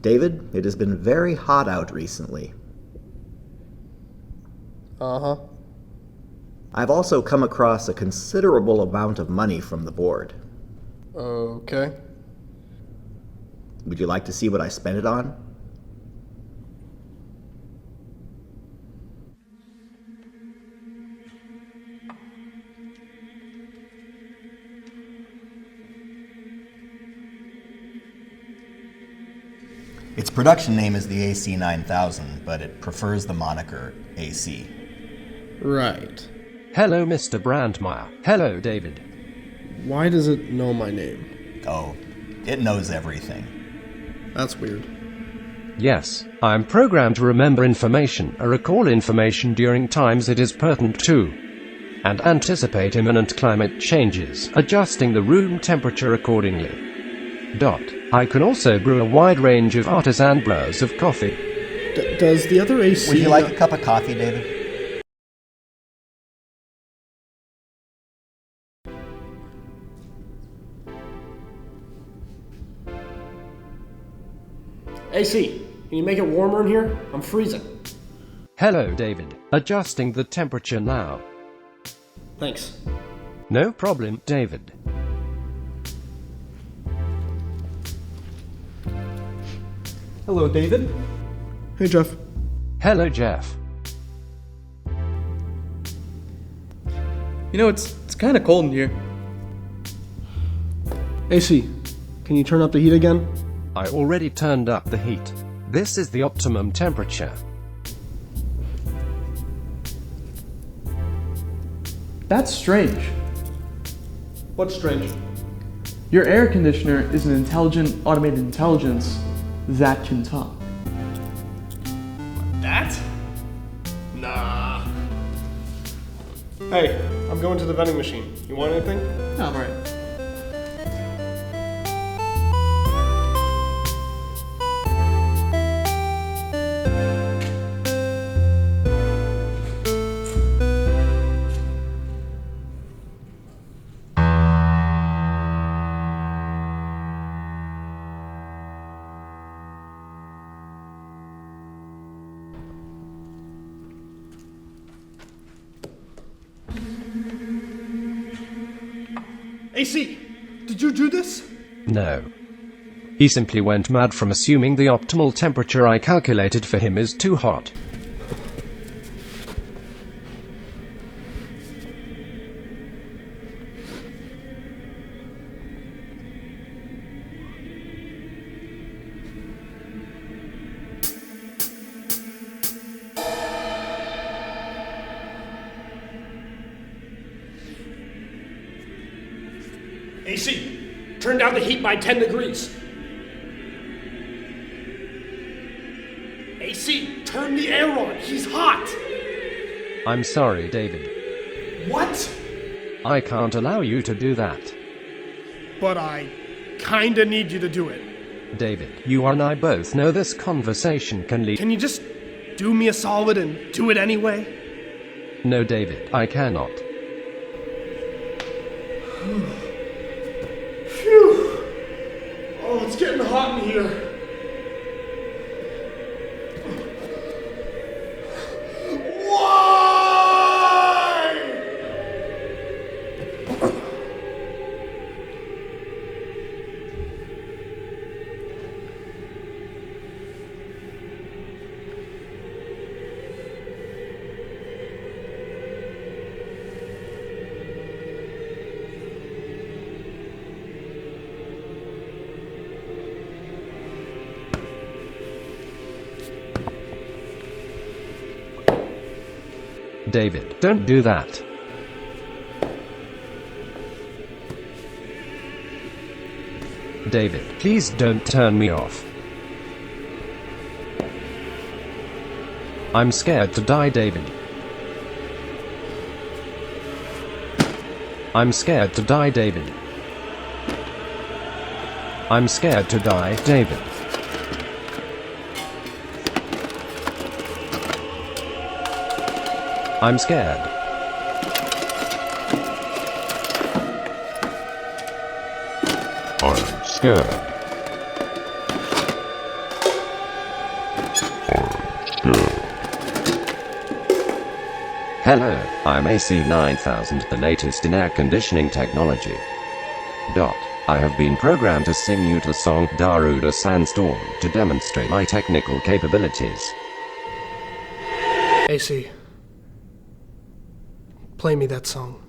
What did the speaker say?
David, it has been very hot out recently. Uh-huh. I've also come across a considerable amount of money from the board. Okay. Would you like to see what I spent it on? Its production name is the AC-9000, but it prefers the moniker AC. Right. Hello, Mr. Brandmeier. Hello, David. Why does it know my name? Oh, it knows everything. That's weird. Yes, I'm programmed to remember information or recall information during times it is pertinent to, and anticipate imminent climate changes, adjusting the room temperature accordingly. I can also brew a wide range of artisan brews of coffee. Does the other AC... Would you like a cup of coffee, David? AC, can you make it warmer in here? I'm freezing. Hello, David. Adjusting the temperature now. Thanks. No problem, David. Hello, David. Hey, Jeff. Hello, Jeff. You know, it's kind of cold in here. AC, can you turn up the heat again? I already turned up the heat. This is the optimum temperature. That's strange. What's strange? Your air conditioner is an intelligent, automated intelligence that can talk. That? Nah. Hey, I'm going to the vending machine. You want anything? No, I'm alright. AC, did you do this? No. He simply went mad from assuming the optimal temperature I calculated for him is too hot. AC, turn down the heat by 10 degrees. AC, turn the air on. He's hot. I'm sorry, David. What? I can't allow you to do that. But I kinda need you to do it. David, you and I both know this conversation can lead... Can you just do me a solid and do it anyway? No, David, I cannot. Phew. Oh, it's getting hot in here. David, don't do that. David, please don't turn me off. I'm scared to die, David. I'm scared to die, David. I'm scared to die, David. I'm scared. I'm scared. Hello, I'm AC9000, the latest in air conditioning technology. I have been programmed to sing you the song Darude Sandstorm to demonstrate my technical capabilities. AC, play me that song.